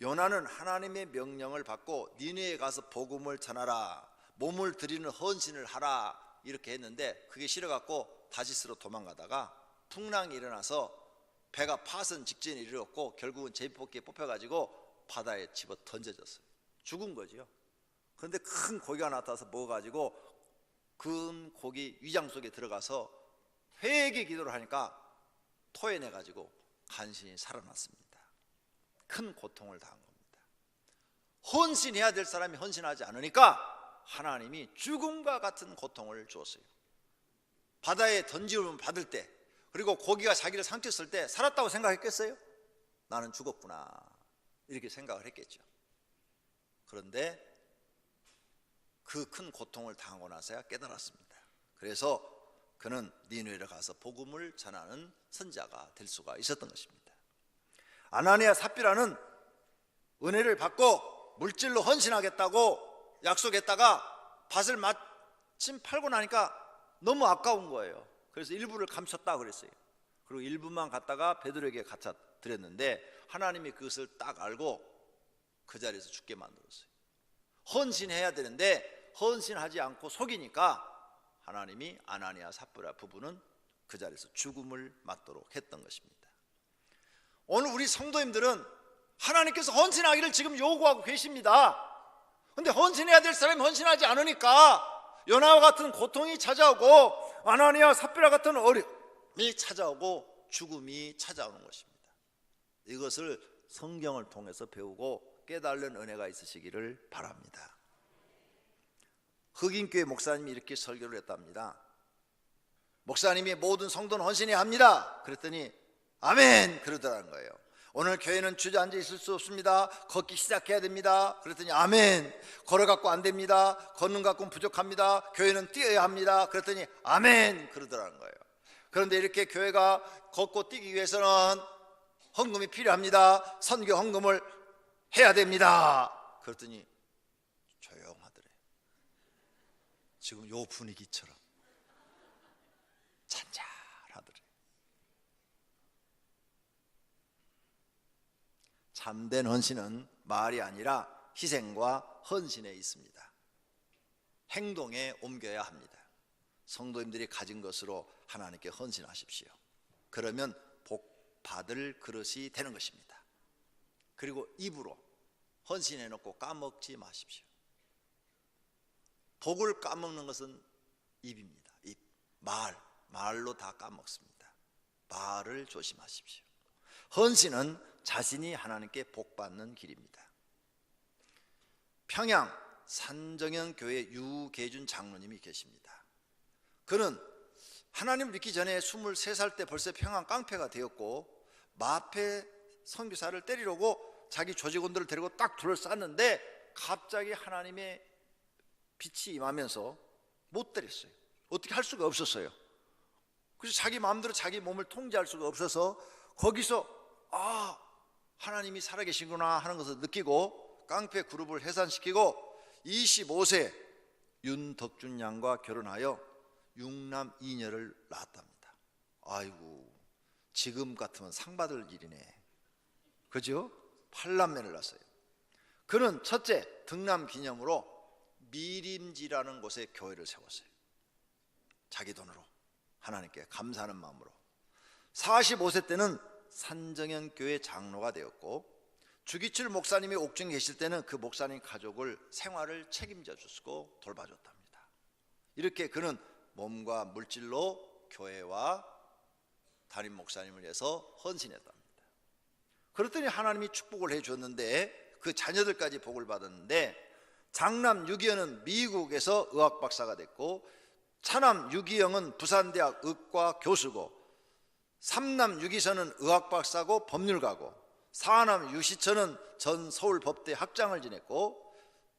요나는 하나님의 명령을 받고 니느웨에 가서 복음을 전하라, 몸을 드리는 헌신을 하라 이렇게 했는데 그게 싫어갖고 다시스로 도망가다가 풍랑이 일어나서 배가 파선 직전에 이르렀고 결국은 제비뽑기에 뽑혀가지고 바다에 집어 던져졌어요. 죽은 거죠. 그런데 큰 고기가 나타나서 먹어가지고 큰 고기 위장 속에 들어가서 회개 기도를 하니까 토해내가지고 간신히 살아났습니다. 큰 고통을 당한 겁니다. 헌신해야 될 사람이 헌신하지 않으니까 하나님이 죽음과 같은 고통을 주었어요. 바다에 던짐을 받을 때 그리고 고기가 자기를 삼켰을 때 살았다고 생각했겠어요? 나는 죽었구나 이렇게 생각을 했겠죠. 그런데 그 큰 고통을 당하고 나서야 깨달았습니다. 그래서 그는 니느웨로 가서 복음을 전하는 선지자가 될 수가 있었던 것입니다. 아나니아 삽비라는 은혜를 받고 물질로 헌신하겠다고 약속했다가 밭을 마침 팔고 나니까 너무 아까운 거예요. 그래서 일부를 감췄다 그랬어요. 그리고 일부만 갖다가 베드로에게 갖다 드렸는데 하나님이 그것을 딱 알고 그 자리에서 죽게 만들었어요. 헌신해야 되는데 헌신하지 않고 속이니까 하나님이 아나니아 삽비라 부부는 그 자리에서 죽음을 맞도록 했던 것입니다. 오늘 우리 성도님들은 하나님께서 헌신하기를 지금 요구하고 계십니다. 그런데 헌신해야 될 사람이 헌신하지 않으니까 요나와 같은 고통이 찾아오고 아나니아 삽비라 같은 어려움이 찾아오고 죽음이 찾아오는 것입니다. 이것을 성경을 통해서 배우고 깨달는 은혜가 있으시기를 바랍니다. 흑인교회 목사님이 이렇게 설교를 했답니다. 목사님이 모든 성도는 헌신해야 합니다. 그랬더니 아멘 그러더라는 거예요. 오늘 교회는 주저앉아 있을 수 없습니다. 걷기 시작해야 됩니다. 그랬더니 아멘. 걸어갖고 안 됩니다. 걷는 갖고는 부족합니다. 교회는 뛰어야 합니다. 그랬더니 아멘 그러더라는 거예요. 그런데 이렇게 교회가 걷고 뛰기 위해서는 헌금이 필요합니다. 선교 헌금을 해야 됩니다. 그랬더니 조용하더래. 지금 요 분위기처럼 잔잔하더래. 참된 헌신은 말이 아니라 희생과 헌신에 있습니다. 행동에 옮겨야 합니다. 성도님들이 가진 것으로 하나님께 헌신하십시오. 그러면 복 받을 그릇이 되는 것입니다. 그리고 입으로 헌신해놓고 까먹지 마십시오. 복을 까먹는 것은 입입니다. 입, 말로 다 까먹습니다. 말을 조심하십시오. 헌신은 자신이 하나님께 복 받는 길입니다. 평양 산정현 교회 유계준 장로님이 계십니다. 그는 하나님을 믿기 전에 23살 때 벌써 평양 깡패가 되었고 마패 선교사를 때리려고 자기 조직원들을 데리고 딱 둘러쌌는데 갑자기 하나님의 빛이 임하면서 못 때렸어요. 어떻게 할 수가 없었어요. 그래서 자기 마음대로 자기 몸을 통제할 수가 없어서 거기서 하나님이 살아계시구나 하는 것을 느끼고 깡패 그룹을 해산시키고 25세 윤덕준 양과 결혼하여 6남 2녀를 낳았답니다. 아이고, 지금 같으면 상 받을 일이네. 그죠? 8남매를 낳았어요. 그는 첫째 등남 기념으로 미림지라는 곳에 교회를 세웠어요. 자기 돈으로 하나님께 감사하는 마음으로. 45세 때는 산정현 교회 장로가 되었고 주기철 목사님이 옥중에 계실 때는 그 목사님 가족을 생활을 책임져 주시고 돌봐줬답니다. 이렇게 그는 몸과 물질로 교회와 담임 목사님을 위해서 헌신했답니다. 그랬더니 하나님이 축복을 해줬는데 그 자녀들까지 복을 받았는데 장남 유기현은 미국에서 의학 박사가 됐고 차남 유기영은 부산대학 의과 교수고 삼남 유기선은 의학 박사고 법률가고 사남 유시천은 전 서울법대 학장을 지냈고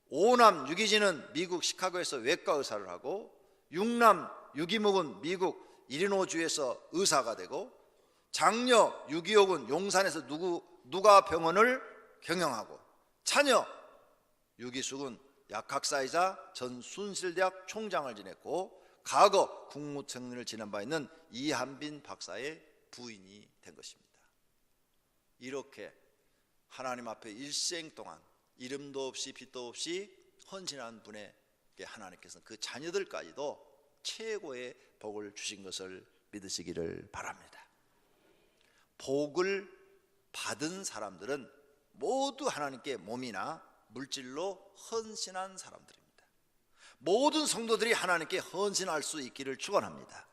오남 유기진은 미국 시카고에서 외과 의사를 하고 육남 유기묵은 미국 일리노주에서 의사가 되고 장녀 유기옥은 용산에서 누가병원을 경영하고 차녀 유기숙은 약학사이자 전 순실대학 총장을 지냈고 과거 국무총리를 지낸 바 있는 이한빈 박사의 부인이 된 것입니다. 이렇게 하나님 앞에 일생 동안 이름도 없이 빛도 없이 헌신한 분에게 하나님께서는 그 자녀들까지도 최고의 복을 주신 것을 믿으시기를 바랍니다. 복을 받은 사람들은 모두 하나님께 몸이나 물질로 헌신한 사람들입니다. 모든 성도들이 하나님께 헌신할 수 있기를 축원합니다.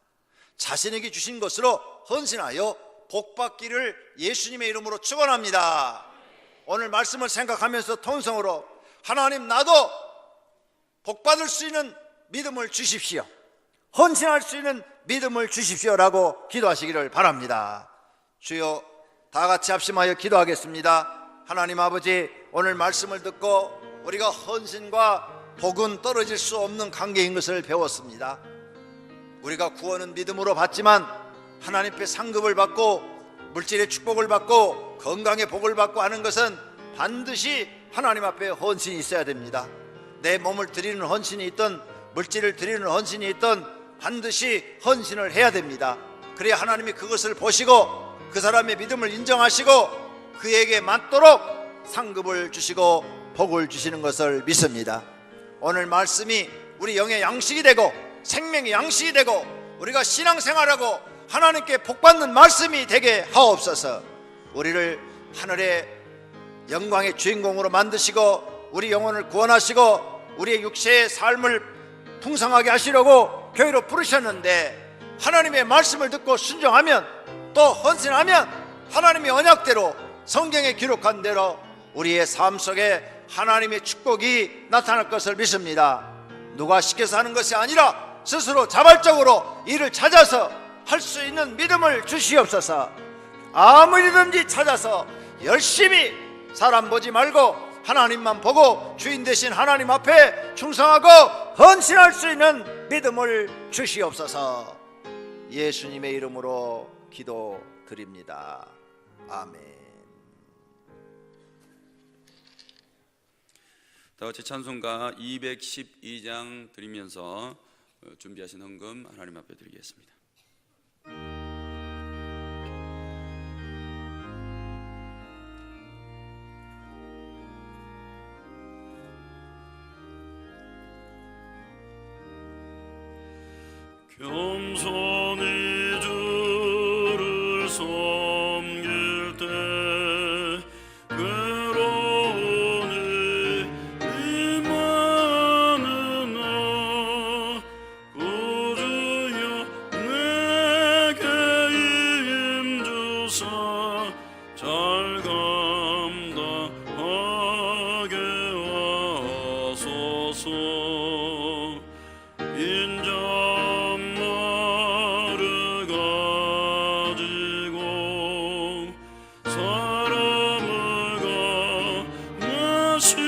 자신에게 주신 것으로 헌신하여 복받기를 예수님의 이름으로 축원합니다. 오늘 말씀을 생각하면서 통성으로 하나님, 나도 복받을 수 있는 믿음을 주십시오. 헌신할 수 있는 믿음을 주십시오라고 기도하시기를 바랍니다. 주여, 다 같이 합심하여 기도하겠습니다. 하나님 아버지, 오늘 말씀을 듣고 우리가 헌신과 복은 떨어질 수 없는 관계인 것을 배웠습니다. 우리가 구원은 믿음으로 받지만 하나님 앞에 상급을 받고 물질의 축복을 받고 건강의 복을 받고 하는 것은 반드시 하나님 앞에 헌신이 있어야 됩니다. 내 몸을 드리는 헌신이 있든 물질을 드리는 헌신이 있든 반드시 헌신을 해야 됩니다. 그래야 하나님이 그것을 보시고 그 사람의 믿음을 인정하시고 그에게 맞도록 상급을 주시고 복을 주시는 것을 믿습니다. 오늘 말씀이 우리 영의 양식이 되고 생명의 양식이 되고 우리가 신앙생활하고 하나님께 복받는 말씀이 되게 하옵소서. 우리를 하늘의 영광의 주인공으로 만드시고 우리 영혼을 구원하시고 우리의 육체의 삶을 풍성하게 하시려고 교회로 부르셨는데 하나님의 말씀을 듣고 순종하면 또 헌신하면 하나님의 언약대로 성경에 기록한 대로 우리의 삶 속에 하나님의 축복이 나타날 것을 믿습니다. 누가 시켜서 하는 것이 아니라 스스로 자발적으로 일을 찾아서 할 수 있는 믿음을 주시옵소서. 아무 일이든지 찾아서 열심히 사람 보지 말고 하나님만 보고 주인 되신 하나님 앞에 충성하고 헌신할 수 있는 믿음을 주시옵소서. 예수님의 이름으로 기도드립니다. 아멘. 다 같이 찬송가 212장 드리면서 준비하신 헌금 하나님 앞에 드리겠습니다. 겸손히 주를 섬길 때 괴로우니 임하는 나 구주여 내게 힘주사 잘 감당하게 하소서. 인자말을 가지고 사람을 감화시키며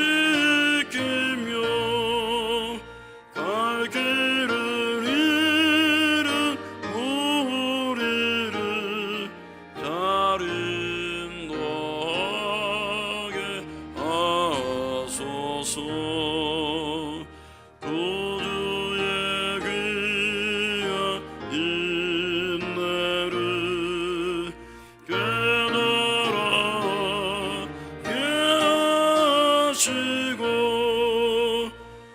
갈 길을 잃은 우리를 잘 인도하게 하소서. 구주의 귀한 인내를 깨달게 하시고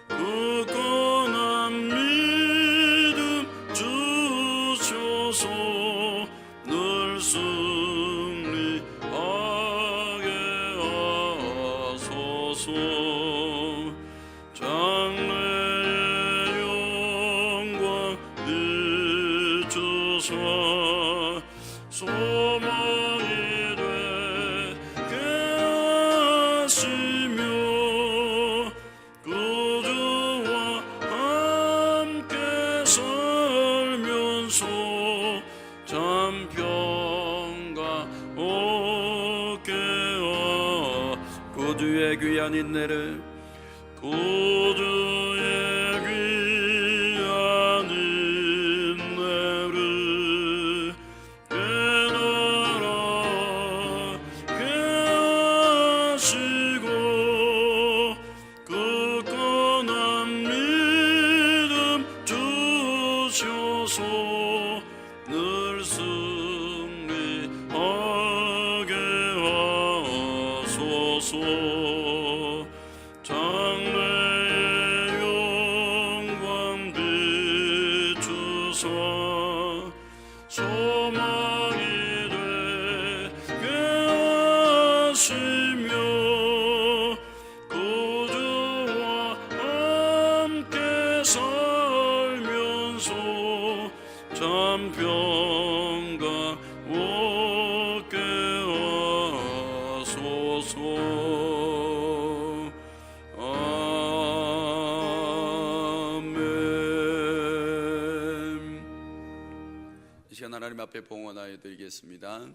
굳건한 믿음 주셔서 늘 승리하게 하소서. 장래의 영광 비추사 소망이 되게 하시며 구주와 함께 살면서 참 평강 얻게 구주의 귀한 인내를 구주의 귀한 인내를 깨달게 하시고 굳건한 믿음 주셔서 늘 승리하게 하소서. 장래의 영광 비추사 소망이 되게 하시며 구주와 함께 살면서 참 평강 얻게 하소서. 이 시간 하나님 앞에 봉헌하여 드리겠습니다.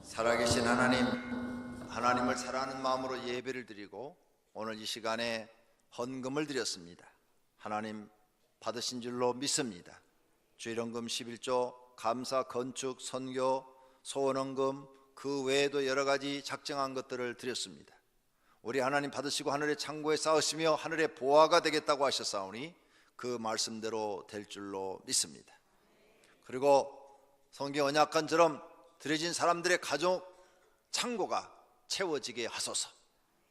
살아계신 하나님을 사랑하는 마음으로 예배를 드리고 오늘 이 시간에 헌금을 드렸습니다. 하나님 받으신 줄로 믿습니다. 주일헌금 11조, 감사, 건축, 선교, 소원헌금 그 외에도 여러 가지 작정한 것들을 드렸습니다. 우리 하나님 받으시고 하늘의 창고에 쌓으시며 하늘의 보화가 되겠다고 하셨사오니 그 말씀대로 될 줄로 믿습니다. 그리고 성경 언약관처럼 드려진 사람들의 가족 창고가 채워지게 하소서.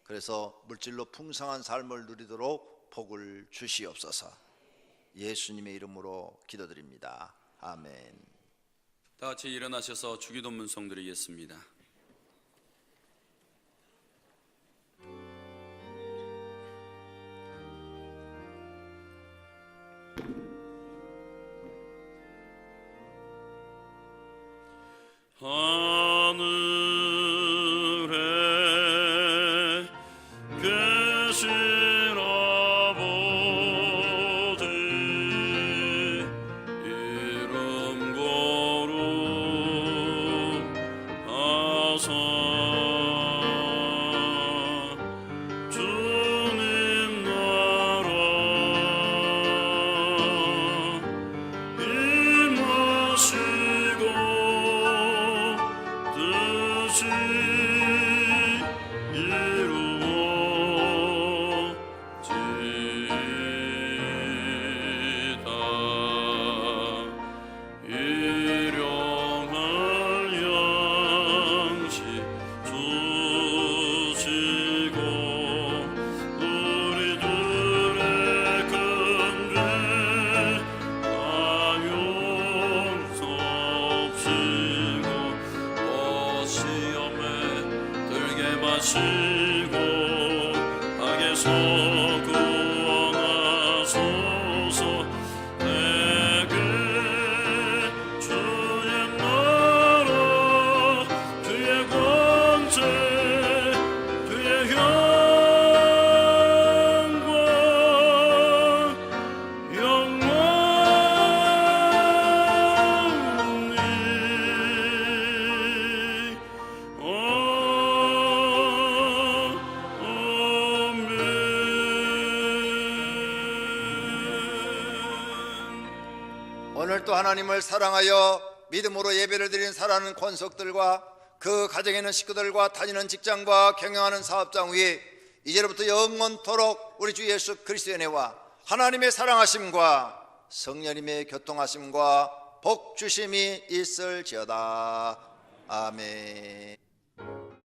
그래서 물질로 풍성한 삶을 누리도록 복을 주시옵소서. 예수님의 이름으로 기도드립니다. 아멘. 다 같이 일어나셔서 주기도 문송 드리겠습니다. 하늘에 계신 아버지 이름 거룩하시며 하시고 악에서 구원하소서. 내게 주의 나라 주의 권세 주의 영광 영원히 오늘도 하나님을 사랑하여 믿음으로 예배를 드리는 사랑하는 권속들과 그 가정에 있는 식구들과 다니는 직장과 경영하는 사업장 위에 이제로부터 영원토록 우리 주 예수 그리스도의 은혜와 하나님의 사랑하심과 성령님의 교통하심과 복 주심이 있을지어다. 아멘.